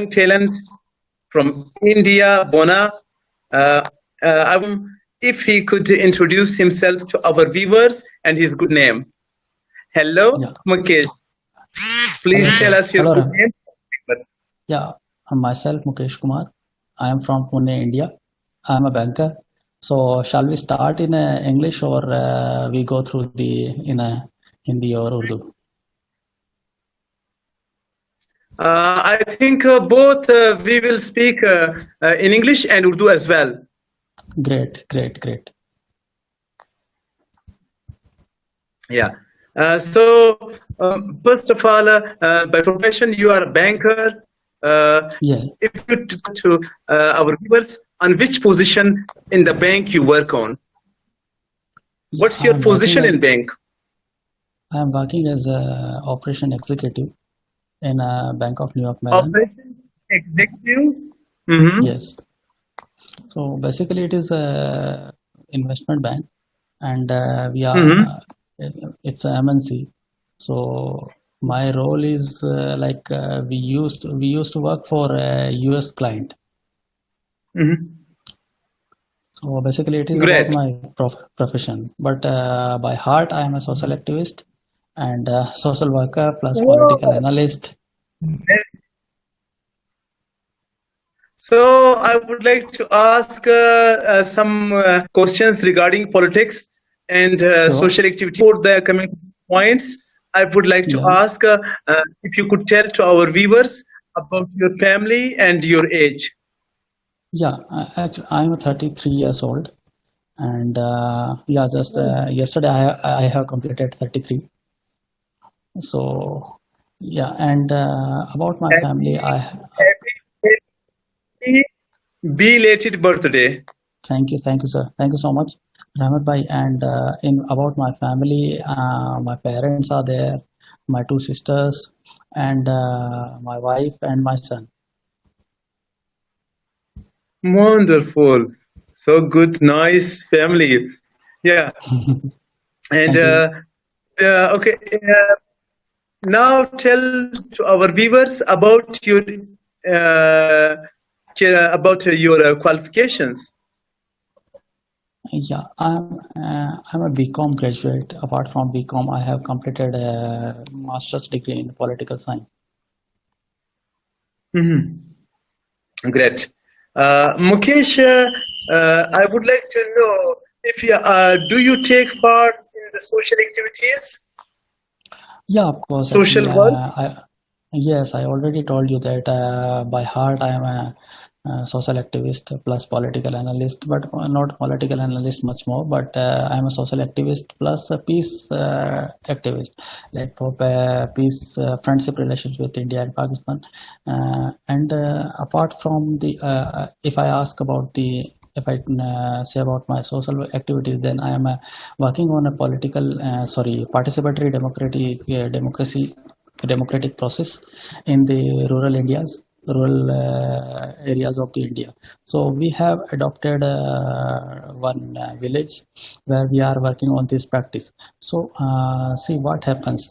talent from India, Bona. If he could introduce himself to our viewers and his good name. Hello, Yeah. Mukesh. Hello, Please sir. tell us your Hello, good Ram. name. Yeah, I'm myself, Mukesh Kumar. I am from Pune, India. I am a banker. So, shall we start in English or we go through the in Hindi or Urdu? I think both we will speak in English and Urdu as well. Great, great, great. Yeah. First of all, by profession, you are a banker. Yeah. If you to our viewers, on which position in the bank you work on? Yeah, What's your position in bank? I am working as a operation executive in Bank of New York Mellon. Operation executive. Mm-hmm. Yes. So basically, it is a investment bank, and we are it's a MNC. So my role is we used to work for a US client. Mm-hmm. So basically, it is about Great. my profession. But by heart, I am a social activist and social worker plus political Whoa. analyst. Yes. So I would like to ask some questions regarding politics and Sure. social activity. For the coming points, I would like to Yeah. ask if you could tell to our viewers about your family and your age. Yeah. I'm 33 years old, and yeah, just yesterday I have completed 33. So yeah, and about my family, Happy, happy belated birthday. thank you, sir, thank you so much, Rehmat Bhai. And in about my family, my parents are there, my two sisters, and my wife and my son. Wonderful. So good, nice family. Yeah. And Thank you. okay. Now tell to our viewers uh, about your qualifications. Yeah, I'm a BCom graduate. Apart from BCom, I have completed a master's degree in political science. Great. Mukesh, I would like to know if you do you take part in the social activities, Yeah, of course. social Actually, work? yes, I already told you that by heart I am a social activist plus political analyst, but not political analyst much more. But I am a social activist plus a peace activist, like for peace, friendship relations with India and Pakistan. And apart from the, if I ask about the if I say about my social activities, then I am working on a participatory democratic process in the rural areas of the India. So we have adopted one village where we are working on this practice. So see what happens,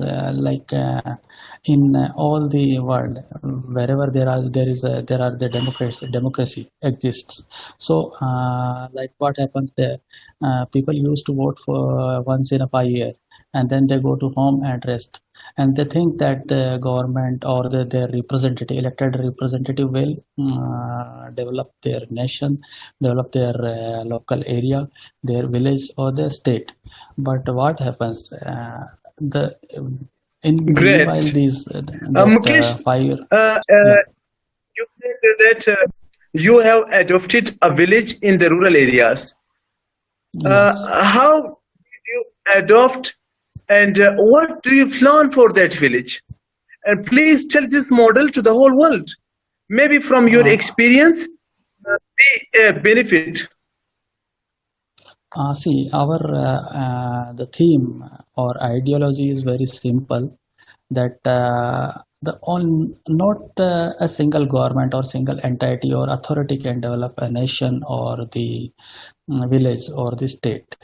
in all the world, wherever there are the democracy exists. So like what happens there, people used to vote for once in a 5 years, and then they go to home and rest, and they think that the government or their representative elected representative will develop their nation, develop their local area, their village or their state. But what happens, the in meanwhile Great. these that Mukesh, 5 year. Yeah. you said that you have adopted a village in the rural areas. Yes. How did you adopt and what do you plan for that village? And please tell this model to the whole world. Maybe from your uh, experience, be a benefit. See, our the theme or ideology is very simple, that the on not a single government or single entity or authority can develop a nation or the village or the state.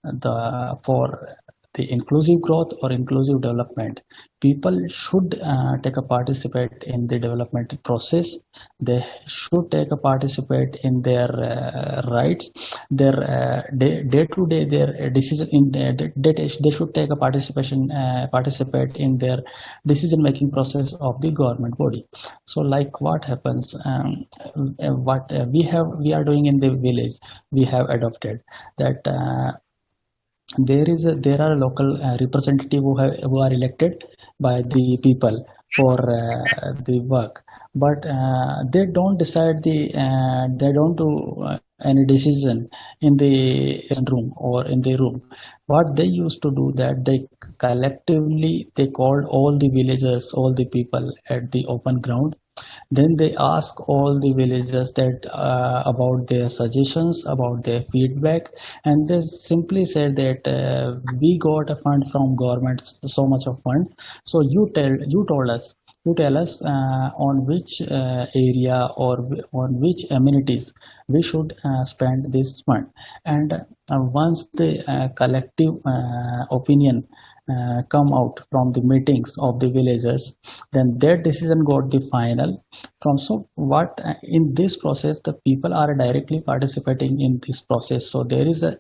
The for the inclusive growth or inclusive development. People should take a participate in the development process. They should take a participate in their rights, their day to day their decision in they should take a participate in their decision making process of the government body. So like what happens, what we are doing in the village, we have adopted that there are local representative who are elected by the people for the work, but they don't decide they don't do any decision in the room or in the room. What they used to do, that they collectively they called all the villagers, all the people at the open ground. Then they ask all the villagers that about their suggestions, about their feedback, and they simply said that we got a fund from government, so much of fund. So you tell us on which area or on which amenities we should spend this fund. And once the collective opinion come out from the meetings of the villagers, then their decision got the final from. So what in this process, the people are directly participating in this process, so there is a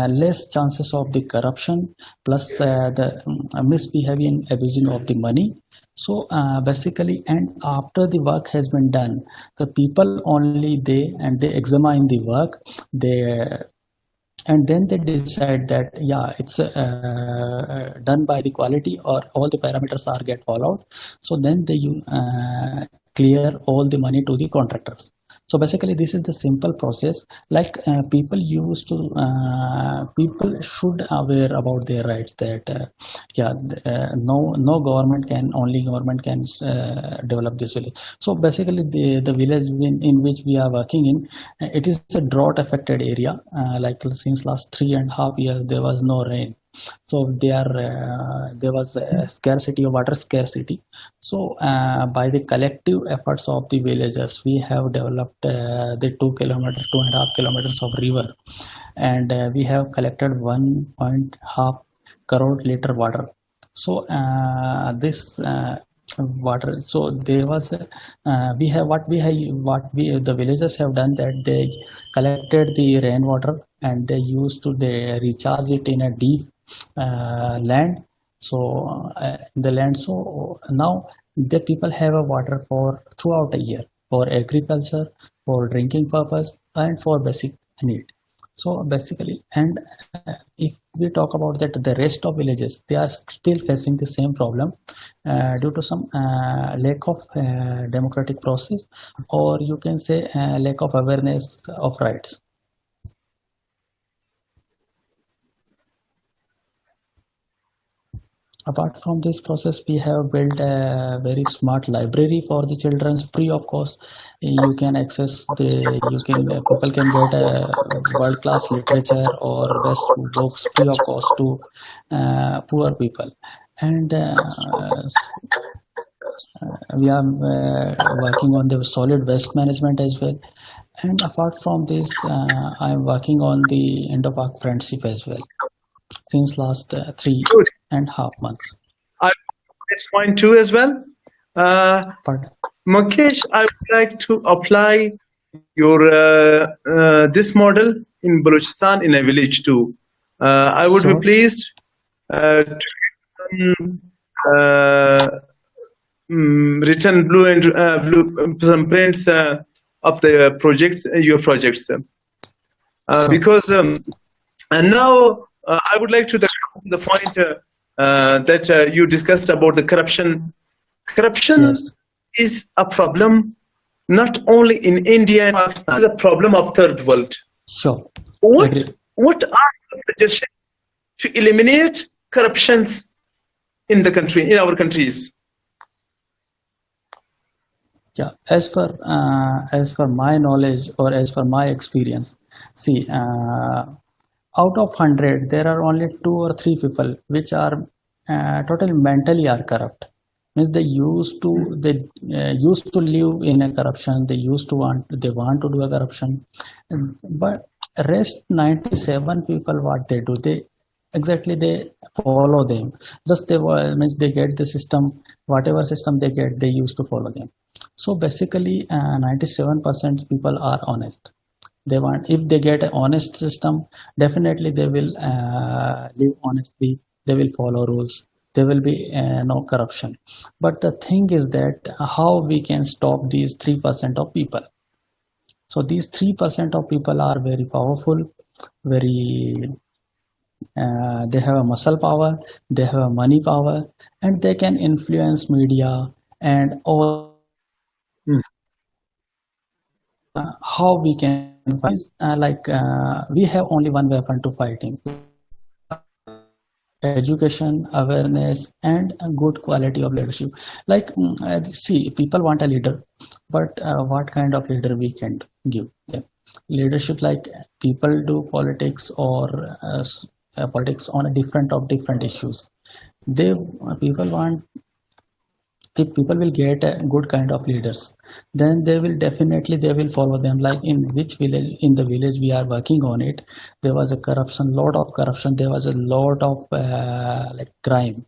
less chances of the corruption, plus the misbehaving, abusing of the money. So basically, and after the work has been done, the people only they examine the work, they and then they decide that yeah, it's done by the quality, or all the parameters are get followed. So then they clear all the money to the contractors. So basically this is the simple process. Like people should aware about their rights, that yeah, no government can, only government can develop this village. So basically the village in which we are working in, it is a drought affected area. Like since last 3.5 years there was no rain, so there was a scarcity of water, scarcity. So by the collective efforts of the villagers, we have developed the 2 kilometer 2.5 kilometers of river, and we have collected 1.5 crore liter water. So this water, so there was we have what we the villagers have done, that they collected the rainwater and they used to they recharge it in a deep land. So the land, so now the people have a water for throughout a year, for agriculture, for drinking purpose, and for basic need. So basically, and if we talk about that, the rest of villages, they are still facing the same problem due to some lack of democratic process, or you can say lack of awareness of rights. Apart from this process, we have built a very smart library for the children's, free of cost. You can access you can people can get a world class literature or best books free of cost to poor people. And we are working on the solid waste management as well. And apart from this, I am working on the end of our friendship as well since last three Good. and a half months. I this point too as well. But Mukesh, I would like to apply your this model in Balochistan in a village too. I would be sure. pleased to some, uh, written blue and some prints of the projects, your projects, Sure. because and now I would like to the point that you discussed about the corruption. Corruption Yes. is a problem not only in India and Pakistan. It's a problem of third world. Sure. What Agree. what are the suggestions to eliminate corruptions in the country, in our countries? Yeah. As per my knowledge or as per my experience, see, out of 100, there are only 2 or 3 people which are totally mentally are corrupt. Means they used to live in a corruption. They want to do a corruption, but rest 97 people, what they do, exactly they follow them. Just they means they get the system, whatever system they get, they used to follow them. So basically 97% people are honest. They want, if they get an honest system, definitely they will live honestly, they will follow rules, there will be no corruption. But the thing is that how we can stop these 3% of people. So these 3% of people are very powerful, very they have a muscle power, they have a money power, and they can influence media and all the Mm. how we can fight them is we have only one weapon to fighting, like education, awareness, and a good quality of leadership. See, people want a leader, but what kind of leader we can give them? Leadership, like people do politics or politics on a different of different issues. They people want, if people will get a good kind of leaders, then they will definitely they will follow them. Like in which village, in the village we are working on it, there was a corruption, lot of corruption, there was a lot of like crime.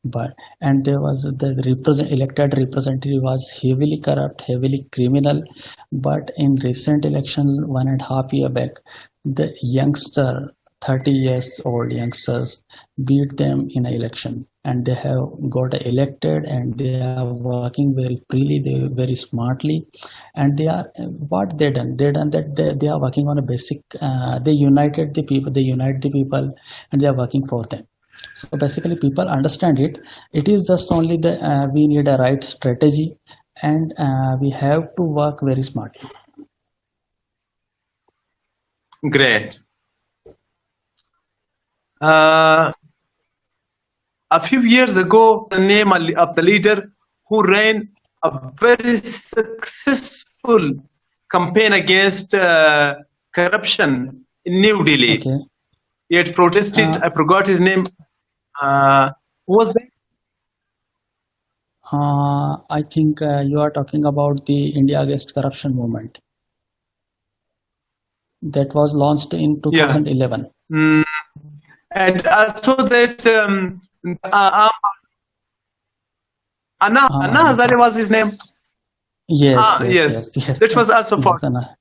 But and there was the elected representative was heavily corrupt, heavily criminal. But in recent election 1.5 year back, the youngster, 30 years old youngsters beat them in an election, and they have got elected, and they are working very freely, they very smartly. And they are, what they done that they are working on a basic, they united the people, they unite the people, and they are working for them. So basically people understand it. It is just only the we need a right strategy, and we have to work very smartly. Great. Uh, a few years ago, the name of the leader who ran a very successful campaign against corruption in New Delhi. Okay. He had protested. I forgot his name. Who was that? I think you are talking about the India Against Corruption movement that was launched in Yeah. 2011. Mm. And also that Anna Hazare was his name. Yes, yes, Yes, yes, yes. that was also for. Yes, Anna.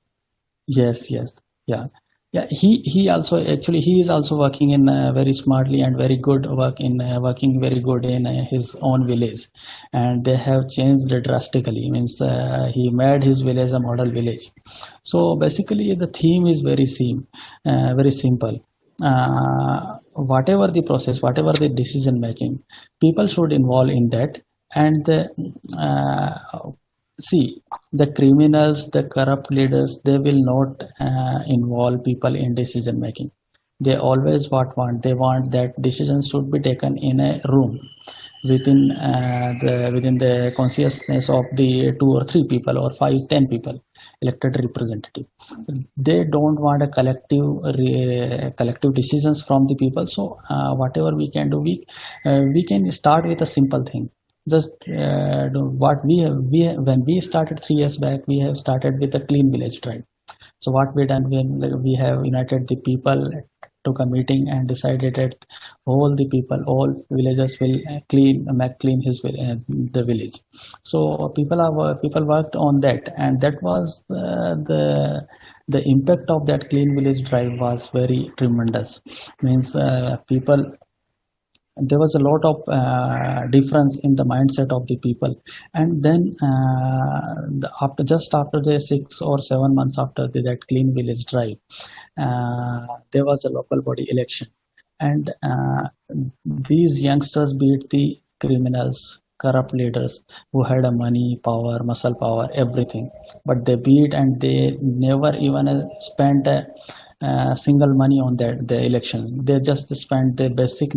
Yes, yes, yeah, yeah. He also, actually he is also working in very smartly and very good work in working very good in his own village, and they have changed it drastically. Means he made his village a model village. So basically, the theme is very simple. Whatever the process, whatever the decision making, people should involve in that, and see, the criminals, the corrupt leaders, they will not involve people in decision making. They always what want? They want that decisions should be taken in a room within the consciousness of the 2 or 3 people or 5, 10 people, elected representative. They don't want a collective decisions from the people. So whatever we can do, we can start with a simple thing. Just what when we started 3 years back, we have started with a clean village drive. So what we done, when we have united the people, took a meeting and decided that all the people, all villagers will make clean the village. So people worked on that, and that was the impact of that clean village drive was very tremendous. Means people, there was a lot of difference in the mindset of the people. And then after, just after the 6 or 7 months after that clean village drive, there was a local body election, and these youngsters beat the criminals, corrupt leaders who had a money, power, muscle power, everything. But they beat, and they never even spent a single money on that the election. They just spent the basic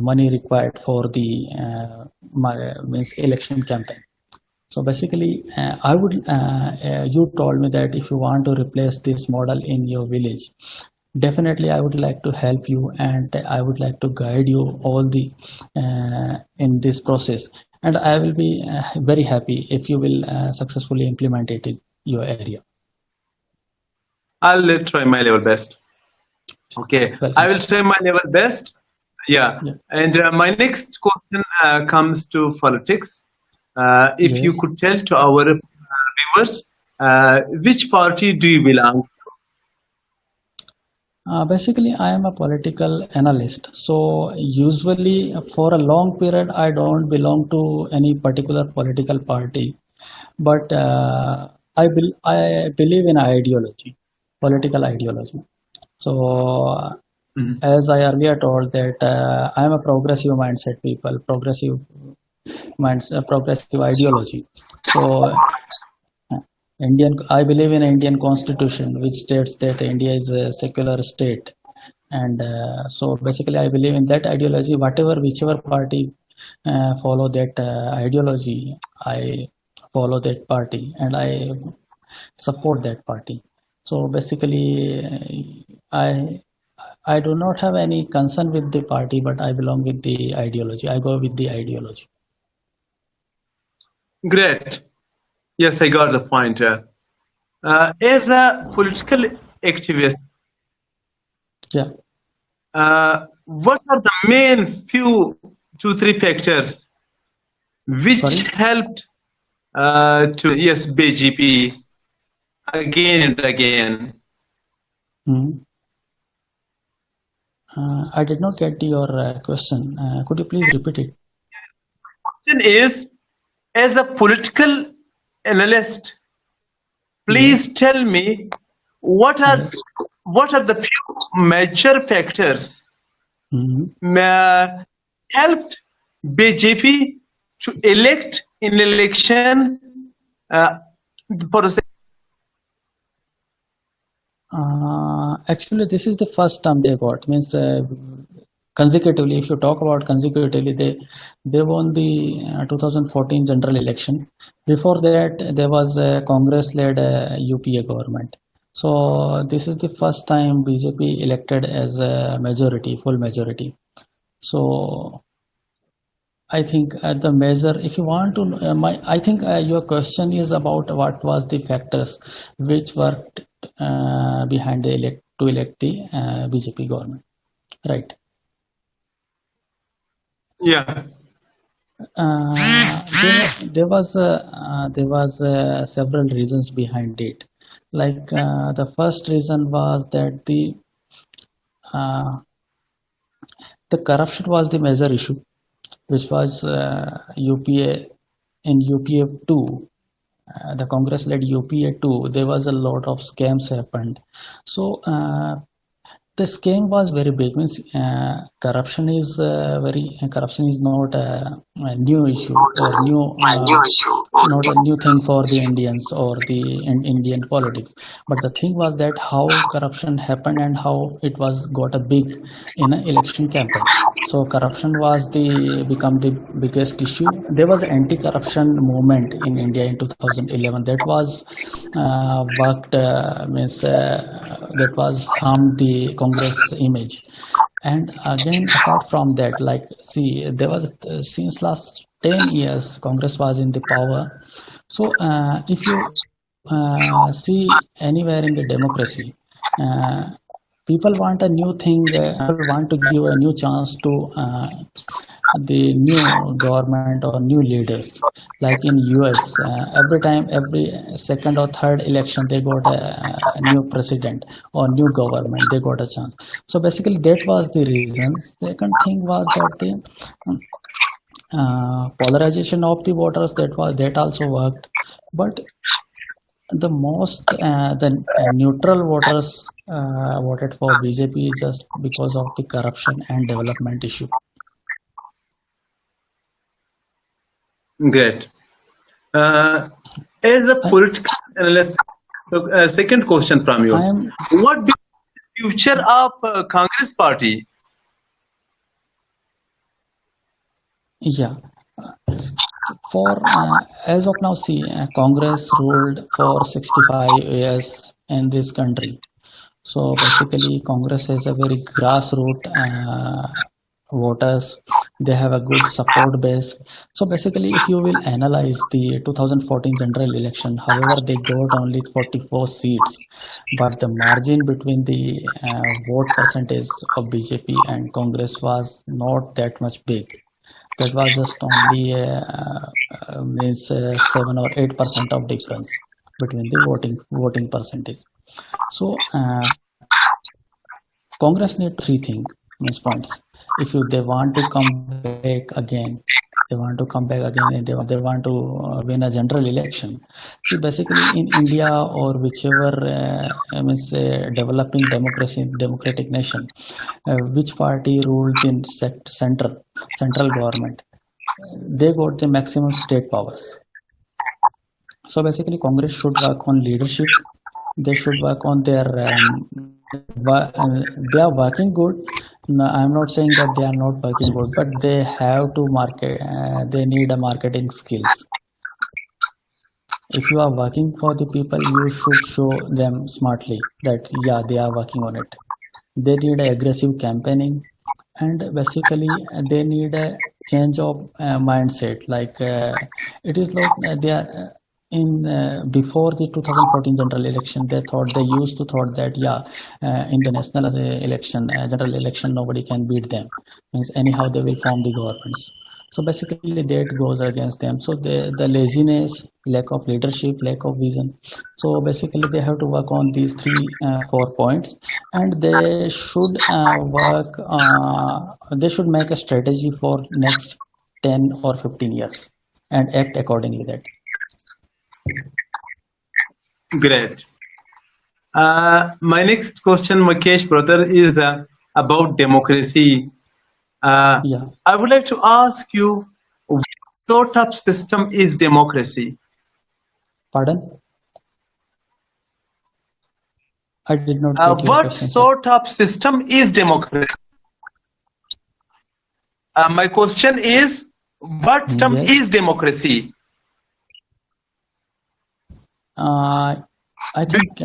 money required for the means election campaign. So basically, you told me that if you want to replace this model in your village, definitely I would like to help you, and I would like to guide you all the in this process. And I will be very happy if you will successfully implement it in your area. I'll try my level best. Okay, I Welcome, will sir. try my level best. Yeah, Yeah. and my next question comes to politics. If you Yes. could tell to our viewers, which party do you belong? Basically, I am a political analyst. So usually, for a long period, I don't belong to any particular political party. But I believe in ideology, political ideology. So Mhm. as I earlier told that I am a progressive mindset people, progressive progressive ideology. So uh, I believe in Indian Constitution, which states that India is a secular state, and so basically I believe in that ideology. Whichever party follow that ideology, I follow that party, and I support that party. So basically, I do not have any concern with the party, but I belong with the ideology. I go with the ideology. Great. Yes, I got the point. As a political activist, Yeah. what are the main few two three factors which Sorry. helped to yes BGP again and again? Hmm. I did not get your question. Could you please repeat it? Question is, as a political analyst, Yes. please tell me what are Yes. what are the few major factors Hmm. helped BJP to elect in election uh, for the Actually, this is the first term they got. Means consecutively, if you talk about consecutively, they won the 2014 general election. Before that, there was a Congress-led UPA government. So this is the first time BJP elected as a majority, full majority. So I think the measure, if you want to, I think your question is about what was the factors which worked behind to elect the BJP government, right? yeah. There was several reasons behind it. Like the first reason was that uh, the corruption was the major issue, which was UPA in UPA 2, the Congress led UPA 2, there was a lot of scams happened. So the scheme was very big. Means corruption is not a new issue or not a new thing for the Indians or the Indian politics. But the thing was that how corruption happened and how it was got a big in an election campaign. So corruption was the become the biggest issue. There was anti-corruption movement in India in 2011 that was worked means that was harmed the Congress image. And again, apart from that, like see, there was since last 10 years Congress was in the power. So if you see anywhere in the democracy, uh, people want a new thing, people want to give a new chance to the new government or new leaders. Like in US, every time, every second or third election, they got a new president or new government, they got a chance. So basically, that was the reason. Second thing was that the um, polarization of the voters, that also worked. But the neutral voters voted for BJP just because of the corruption and development issue. Great. As a I, political analyst, so second question from I you: am what be the future of Congress Party? Yeah, for as of now, see, Congress ruled for 65 years in this country. So basically, Congress has a very grassroots voters. they have a good support base. So basically, if you will analyze the 2014 general election, however they got only 44 seats, but the margin between the vote percentage of BJP and Congress was not that much big. That was just only means 7 or 8% of difference between the voting percentage. So Congress need three things, means points. If you they want to come back again, they want to come back again, and they want to win a general election. See, basically in India or whichever means developing democratic nation, which party ruled in central government, they got the maximum state powers. So basically, Congress should work on leadership. They should work on their. They are working good. No, I'm not saying that they are not working good, but they have to market. They need a marketing skills. If you are working for the people, you should show them smartly that yeah, they are working on it. They need aggressive campaigning, and basically they need a change of mindset. Like it is like they are in before the 2014 general election, they used to thought that yeah, in the national election, general election, nobody can beat them. Means anyhow they will form the governments. So basically that goes against them. So the laziness, lack of leadership, lack of vision. So basically they have to work on these 4 points, and they should they should make a strategy for next 10 or 15 years and act accordingly that. Great. My next question, Mukesh brother, is about democracy. Yeah. I would like to ask you, what sort of system is democracy? Pardon? I did not get your What question, sir. sort of system is democracy? My question is, what system Yes. is democracy? I think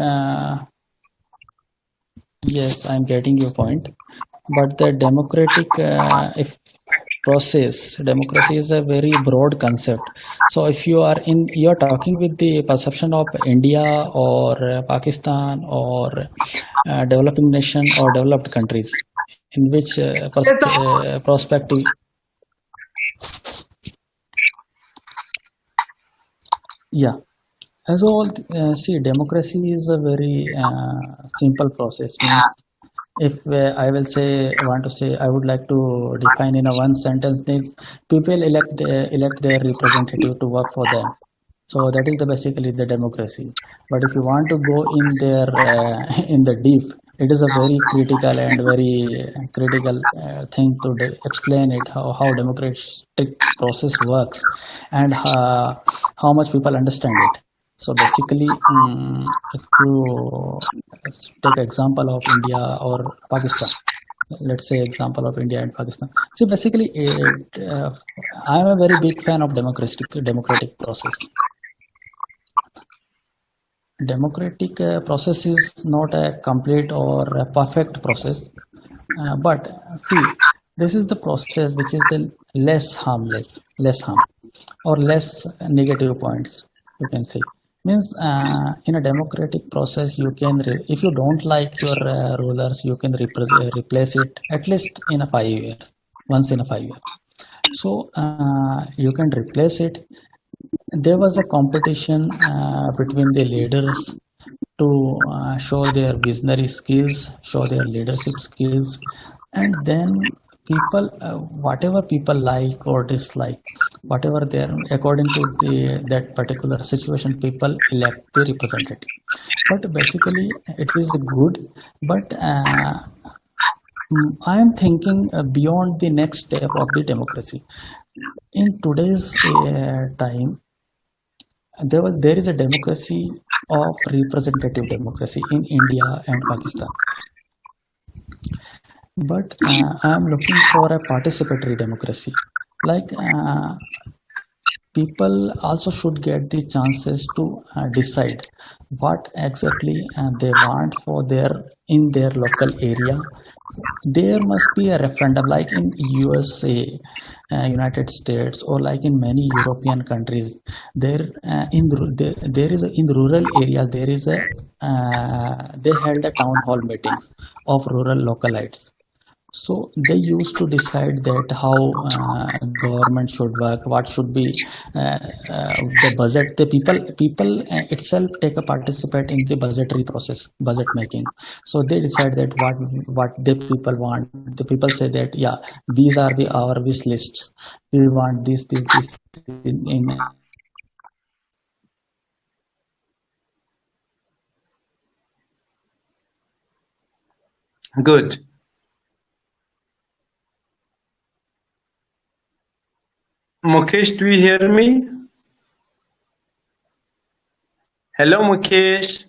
yes, I'm getting your point. But the democratic if process, democracy is a very broad concept. So if you're talking with the perception of India or Pakistan or developing nation or developed countries, in which perspective. Yeah. As all, see, democracy is a very simple process. Means, if I will say, want to say, I would like to define in a one sentence. Means people elect their representative to work for them. So that is the basically the democracy. But if you want to go in there in the deep, it is a very critical and very critical thing to explain it how democratic process works and how much people understand it. So basically, if you take example of India or Pakistan, let's say example of India and Pakistan. So basically, I am a very big fan of democratic process. Democratic process is not a complete or a perfect process, but see, this is the process which is the less harm or less negative points, you can say. Means in a democratic process, you can if you don't like your rulers, you can replace it at least in a 5 years, once in a 5 year. So you can replace it. There was a competition between the leaders to show their visionary skills, show their leadership skills, and then people, whatever people like or dislike, whatever they are, according to that particular situation, people elect the representative. But basically, it is good. But I am thinking beyond the next step of the democracy. In today's time, there is a democracy of representative democracy in India and Pakistan. But I am looking for a participatory democracy. Like people also should get the chances to decide what exactly they want for their in their local area. There must be a referendum like in USA, United States, or like in many European countries. There is in rural areas there is a they held a town hall meetings of rural localites. So they used to decide that how government should work, what should be the budget. The people itself take a participate in the budgetary process, budget making. So they decide that what the people want. The people say that yeah, these are the our wish lists. We want this in Good. Mukesh, do you hear me? Hello, Mukesh.